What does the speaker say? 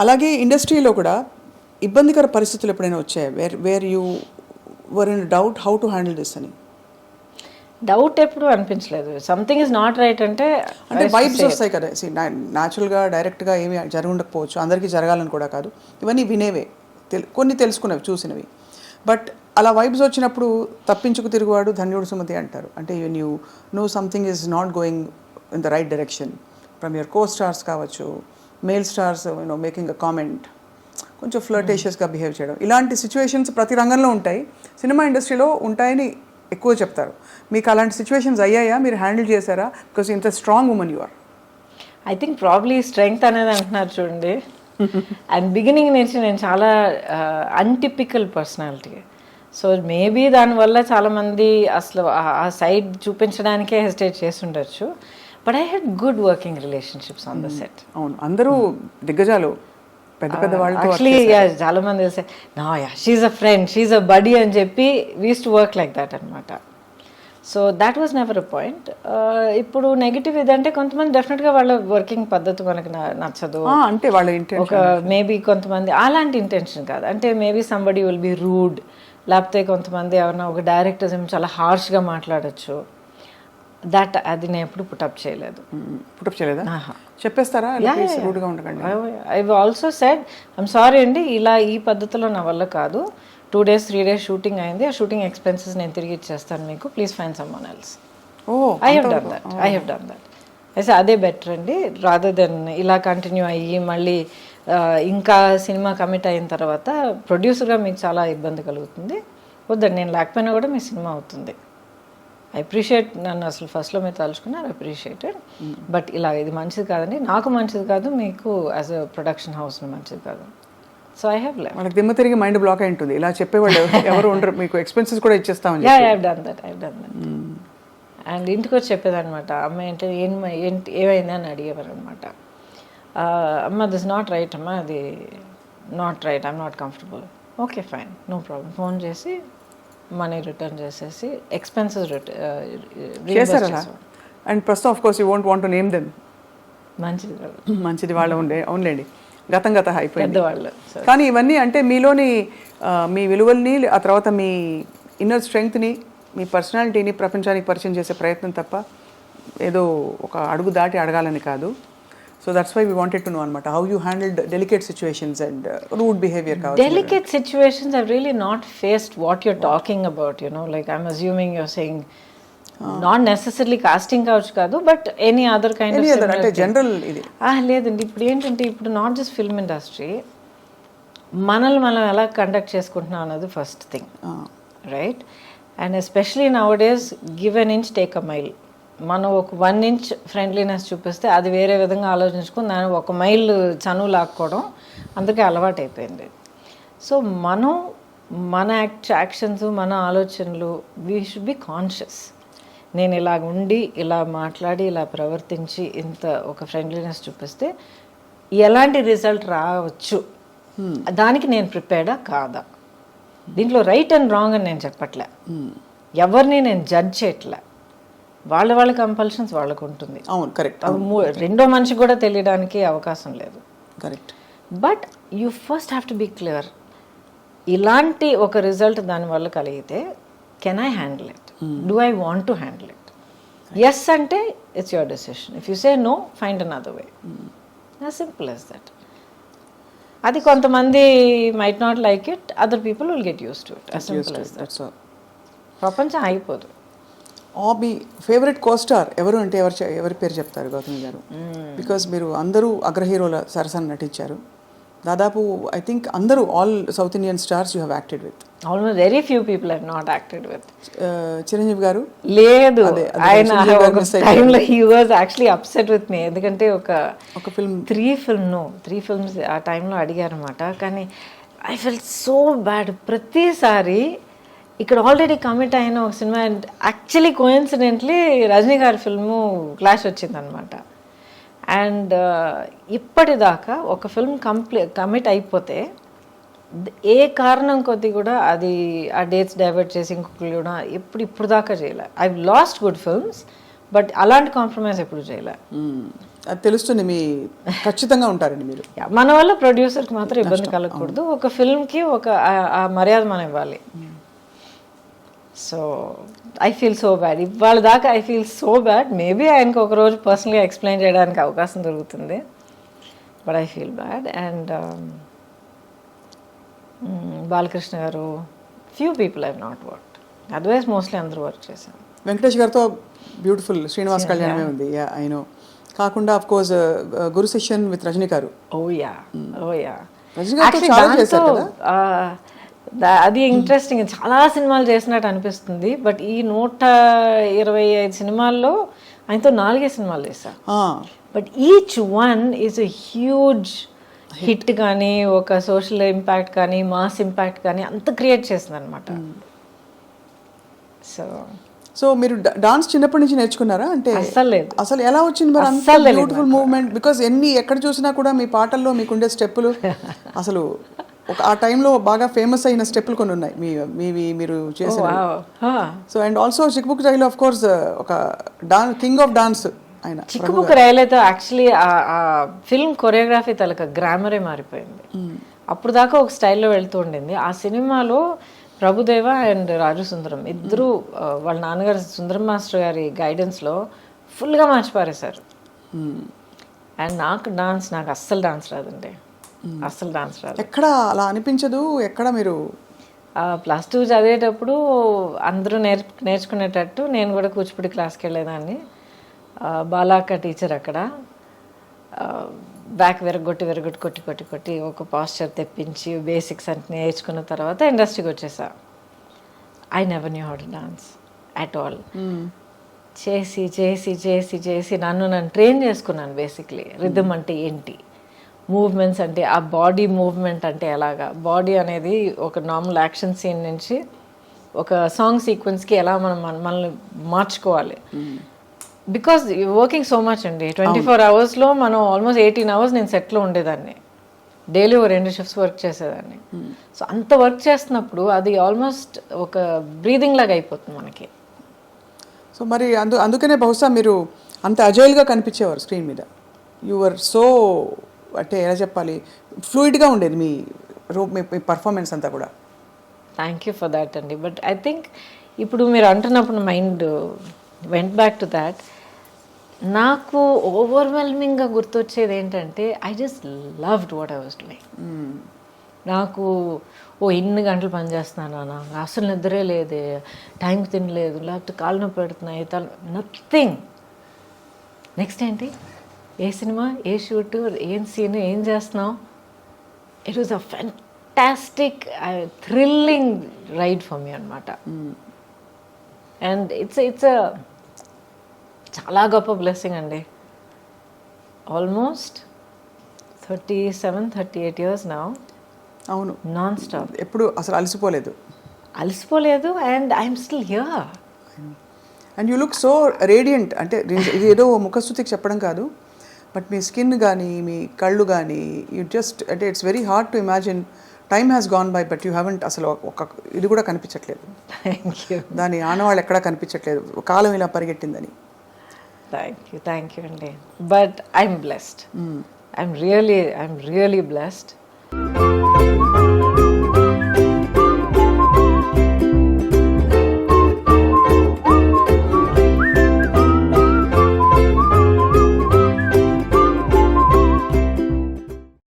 అలాగే ఇండస్ట్రీలో కూడా ఇబ్బందికర పరిస్థితులు ఎప్పుడైనా వచ్చాయి where you were in doubt how to handle this అని? డౌట్ ఎప్పుడు అనిపించలేదు. సంథింగ్ ఇస్ నాట్ రైట్ అంటే వైబ్స్ వస్తాయి కదా. న్యాచురల్గా డైరెక్ట్గా ఏమి జరిగి ఉండకపోవచ్చు, అందరికీ జరగాలని కూడా కాదు, ఇవన్నీ వినేవే, కొన్ని తెలుసుకునేవి, చూసినవి. బట్ అలా వైబ్స్ వచ్చినప్పుడు తప్పించుకు తిరుగువాడు ధన్యుడు సుమతి అంటారు. అంటే you know something is not going in the right direction from your co stars కావచ్చు, male stars making a comment, కొంచెం ఫ్లర్టేషియస్గా బిహేవ్ చేయడం, ఇలాంటి సిచ్యువేషన్స్ ప్రతి రంగంలో ఉంటాయి, సినిమా ఇండస్ట్రీలో ఉంటాయని ఎక్కువ చెప్తారు. మీకు అలాంటి సిచ్యువేషన్స్ అయ్యాయా? మీరు హ్యాండిల్ చేశారా? బికాస్ ఇంత strong women you are. I think probably strength అనేది అంటున్నారు చూడండి. అండ్ బిగినింగ్ నుంచి నేను చాలా అన్టిపికల్ పర్సనాలిటీ. సో మేబీ దానివల్ల చాలామంది అసలు ఆ సైడ్ చూపించడానికే హెసిటేట్ చేసి ఉండొచ్చు. But I had good working relationships on the set. అవును, అందరూ దిగ్గజాలు, పెద్ద పెద్ద వాళ్ళు. యాక్చువల్లీ చాలా మంది తెలిసే నా she's a friend, she's a buddy అని చెప్పి we used to work like that అనమాట. So that was never a point. ఇప్పుడు నెగిటివ్ ఇదంటే కొంతమంది డెఫినెట్గా వాళ్ళ వర్కింగ్ పద్ధతి మనకు నచ్చదు అంటే వాళ్ళ ఒక మేబీ కొంతమంది అలాంటి ఇంటెన్షన్ కాదు, అంటే maybe somebody will be rude, లేకపోతే కొంతమంది ఎవరైనా ఒక డైరెక్టర్స్ ఏమో చాలా హార్ష్గా మాట్లాడచ్చు. అది నేను ఎప్పుడు పుటప్ చేయలేదు. పుటప్ చేయలేదా? చెప్పేస్తారా రూడ్గా ఉండకండి? I also said I'm sorry అండి, ఇలా ఈ పద్ధతిలో నా వల్ల కాదు, 2 days 3 days షూటింగ్ అయింది, ఆ షూటింగ్ ఎక్స్పెన్సెస్ నేను తిరిగి ఇచ్చేస్తాను మీకు, please find someone else. I have done that. అయితే అదే బెటర్ అండి, రాదర్ దెన్ ఇలా కంటిన్యూ అయ్యి మళ్ళీ ఇంకా సినిమా కమిట్ అయిన తర్వాత ప్రొడ్యూసర్గా మీకు చాలా ఇబ్బంది కలుగుతుంది, వద్దండి, నేను లేకపోయినా కూడా మీ సినిమా అవుతుంది. ఐ అప్రిషియేట్, నన్ను అసలు ఫస్ట్లో మీరు తలుచుకున్నారు, అప్రిషియేటెడ్. బట్ ఇలా ఇది మంచిది కాదండి, నాకు మంచిది కాదు, మీకు యాజ్ అ ప్రొడక్షన్ హౌస్ మంచిది కాదు. So I have left. మనకి దిమ్మ తిరిగి మైండ్ బ్లాక్ అయి ఉంటుంది, ఇలా చెప్పేవాళ్ళు ఎవరు ఉండరు, మీకు ఎక్స్పెన్సెస్ కూడా ఇచ్చేస్తామని. I have done that. And ఇంటికి వచ్చి చెప్పేదనమాట, అమ్మ ఏంటి ఏమైంది అని అడిగేవారు అనమాట. అమ్మ దిస్ నాట్ రైట్, అమ్మ అది not right, I'm not comfortable. Okay fine, no problem. Phone చేసి మనీ రిటర్న్ చేసేసి ఎక్స్పెన్సెస్ చేశారా? And first of course you won't want to name them. మంచిది వాళ్ళ ఉండే, అవునులేండి, గతం అయిపోయింది పెద్దవాళ్ళు. కానీ ఇవన్నీ అంటే మీలోని మీ విలువల్ని, ఆ తర్వాత మీ ఇన్నర్ స్ట్రెంగ్త్ని, మీ పర్సనాలిటీని ప్రపంచానికి పరిచయం చేసే ప్రయత్నం తప్ప ఏదో ఒక అడుగు దాటి అడగాలని కాదు. So that's why we wanted to know అనమాట, how you handled delicate situations and rude behaviour కావచ్చు. Delicate situations I've really not faced what you're talking about, like I'm assuming you're saying not necessarily casting couch కాదు, but any other kind of similar అంటే general ఇది. లేదండి, ఇప్పుడు ఏంటంటే ఇప్పుడు not just film industry, మనల్ని మనం ఎలా కండక్ట్ చేసుకుంటున్నాం అన్నది first thing, right? And especially now days give an inch take a mile. మనం ఒక 1 inch ఫ్రెండ్లీనెస్ చూపిస్తే అది వేరే విధంగా ఆలోచించుకుని దాన్ని 1 mile చనువు లాక్కోవడం అందరికీ అలవాటు అయిపోయింది. సో మనం మన యాక్షన్స్, మన ఆలోచనలు, వీ షుడ్ బి కాన్షియస్. నేను ఇలా ఉండి, ఇలా మాట్లాడి, ఇలా ప్రవర్తించి ఇంత ఒక ఫ్రెండ్లీనెస్ చూపిస్తే ఎలాంటి రిజల్ట్ రావచ్చు, దానికి నేను ప్రిపేర్డా కాదా? దీంట్లో రైట్ అండ్ రాంగ్ అని నేను చెప్పట్లే, ఎవరిని నేను జడ్జ్ చేయట్లే, వాళ్ళ కంపల్షన్స్ వాళ్ళకు ఉంటుంది. అవును, కరెక్ట్. రెండో మనిషికి కూడా తెలియడానికి అవకాశం లేదు. Correct. But you first have to be clear, ఇలాంటి ఒక రిజల్ట్ దానివల్ల కలిగితే can I handle it, do I want to handle it? Yes అంటే it's your decision, if you say no find another way, as simple as that. అది కొంతమంది might not like it, other people will get use to it, as simple as that. ప్రపంచం అయిపోదు. మీ favourite co-star ఎవరు అంటే ఎవరి పేరు చెప్తారు గౌతమి గారు? బికాజ్ మీరు అందరూ అగ్ర హీరోల సరసన నటించారు, దాదాపు ఐ థింక్ అందరూ all South Indian stars you have acted with. Almost very few people have not acted with. Chiranjeevi garu లేదు, ఆయన టైంలో he was actually upset with me, ఎందుకంటే ఒక ఫిల్మ్ 3 films ఆ టైంలో అడిగారు అనమాట. కానీ ఐ ఫెల్ట్ సో బ్యాడ్. ప్రతిసారి ఇక్కడ ఆల్రెడీ కమిట్ అయిన ఒక సినిమా, యాక్చువల్లీ కోయిన్సిడెంట్లీ రజనీ గారి ఫిల్ము క్లాష్ వచ్చిందనమాట. అండ్ ఇప్పటిదాకా ఒక ఫిల్మ్ కమిట్ అయిపోతే ఏ కారణం కొద్ది కూడా అది ఆ డేట్స్ డైవర్ట్ చేసి ఇంకొకరు కూడా ఇప్పుడు దాకా చేయలే. I last good films, but అలాంటి కాంప్రమైజ్ ఎప్పుడు చేయలే. అది తెలుస్తుంది మీ ఖచ్చితంగా ఉంటారండి మీరు. మన వల్ల ప్రొడ్యూసర్కి మాత్రం ఇబ్బంది కలగకూడదు. ఒక ఫిల్మ్కి ఒక ఆ మర్యాద మనం ఇవ్వాలి. So I feel so bad. ఇవాళ దాకా I feel so bad. Maybe ఆయనకు ఒక రోజు పర్సనల్గా ఎక్స్ప్లెయిన్ చేయడానికి అవకాశం దొరుకుతుంది. But I feel bad. And Balakrishna garu, few people I not work, otherwise mostly అందరూ వర్క్ చేశాను. వెంకటేష్ గారితో బ్యూటిఫుల్ శ్రీనివాస్ కళ్యాణమే ఉంది. I know. కాకుండా of course Guru Sishyan with Rajini garu. ఓయా రజనీ గారితో చాలా చేశారు కదా. అది ఇంట్రెస్టింగ్. చాలా సినిమాలు చేసినట్టు అనిపిస్తుంది. బట్ ఈ 125 సినిమాల్లో ఆయనతో 4 సినిమాలు చేశా. But each one is a huge hit కానీ, ఒక సోషల్ ఇంపాక్ట్ కానీ, మాస్ ఇంపాక్ట్ కానీ అంత క్రియేట్ చేసింది అనమాట. సో మీరు డాన్స్ చిన్నప్పటి నుంచి నేర్చుకున్నారా? అంటే అస్సలు లేదు. అసలు ఎలా వచ్చింది మరి అంత బ్యూటిఫుల్ మూవ్మెంట్? బికాస్ ఎక్కడ చూసినా కూడా మీ పాటల్లో మీకుండే స్టెప్పులు అసలు ఆ టైంలో బాగా ఫేమస్ అయిన స్టెప్పులు కొన్ని ఉన్నాయి మీవి మీరు చేసిన. సో అండ్ ఆల్సో చిక్బుక్ రైలు ఆఫ్ కోర్స్ ఒక కింగ్ ఆఫ్ డాన్స్ ఆయన. చిక్కుబుక్ రైలు అయితే యాక్చువల్లీ ఆ ఫిల్మ్ కొరియోగ్రఫీ తలక గ్రామరే మారిపోయింది. అప్పుడు దాకా ఒక స్టైల్లో వెళ్తూ ఉండింది. ఆ సినిమాలో ప్రభుదేవ అండ్ రాజు సుందరం ఇద్దరు వాళ్ళ నాన్నగారు సుందరం మాస్టర్ గారి గైడెన్స్లో ఫుల్గా మార్చి పారేశారు. అండ్ నాకు అస్సలు డాన్స్ రాదండి. అస్సలు డాన్స్ రాదు. ఎక్కడ అలా అనిపించదు. ఎక్కడ మీరు +2 చదివేటప్పుడు అందరూ నేర్చుకునేటట్టు నేను కూడా కూచిపూడి క్లాస్కి వెళ్ళేదాన్ని. బాలాక్క టీచర్ అక్కడ బ్యాక్ కొట్టి ఒక పాస్చర్ తెప్పించి బేసిక్స్ అంటే నేర్చుకున్న తర్వాత ఇండస్ట్రీకి వచ్చేసా. I never knew how to dance at all. చేసి చేసి చేసి చేసి నన్ను ట్రైన్ చేసుకున్నాను. బేసిక్లీ రిథమ్ అంటే ఏంటి, మూవ్మెంట్స్ అంటే ఆ బాడీ మూవ్మెంట్ అంటే ఎలాగా, బాడీ అనేది ఒక నార్మల్ యాక్షన్ సీన్ నుంచి ఒక సాంగ్ సీక్వెన్స్కి ఎలా మనల్ని మార్చుకోవాలి. బికాస్ వర్కింగ్ సో మచ్ అండి. 24 అవర్స్లో మనం ఆల్మోస్ట్ 18 అవర్స్ నేను సెట్లో ఉండేదాన్ని. డైలీ 2 షిఫ్ట్స్ వర్క్ చేసేదాన్ని. సో అంత వర్క్ చేస్తున్నప్పుడు అది ఆల్మోస్ట్ ఒక బ్రీదింగ్ లాగా అయిపోతుంది మనకి. సో మరి అందుకనే బహుశా మీరు అంత అజైల్గా కనిపించేవారు స్క్రీన్ మీద. యువర్ సో అంటే ఎలా చెప్పాలి, ఫ్లూయిడ్గా ఉండేది మీ పర్ఫార్మెన్స్ అంతా కూడా. థ్యాంక్ యూ ఫర్ దాట్ అండి. బట్ ఐ థింక్ ఇప్పుడు మీరు అంటున్నప్పుడు mind went back to that. నాకు ఓవర్వెల్మింగ్గా గుర్తొచ్చేది ఏంటంటే I just loved what I was doing. నాకు ఇన్ని గంటలు పని చేస్తున్నానా, అసలు నిద్రే లేదే, టైంకి తినలేదు, లేకపోతే కాళ్ళు నొప్పి పెడుతున్నాయి, నథింగ్. నెక్స్ట్ ఏంటి, ఏ సినిమా, ఏ షూట్, ఏం సీన్, ఏం చేస్తున్నావు. It was a fantastic thrilling ride for me అనమాట. అండ్ ఇట్స్ చాలా గొప్ప బ్లెస్సింగ్ అండి. Almost 37-38 years now. అవును, నాన్ స్టాప్. ఎప్పుడు అసలు అలసిపోలేదు. And I'm still here. And you look so radiant. అంటే ఇది ఏదో ముఖస్థుతికి చెప్పడం కాదు, బట్ మీ స్కిన్ కానీ మీ కళ్ళు కానీ యూ జస్ట్ అంటే it's very hard to imagine. Time has gone by but you haven't అసలు ఒక ఇది కూడా కనిపించట్లేదు. దాని ఆనవాళ్ళు ఎక్కడా కనిపించట్లేదు, కాలం ఇలా పరిగెట్టిందని. థ్యాంక్ యూ అండి. But I'm blessed. I'm really blessed.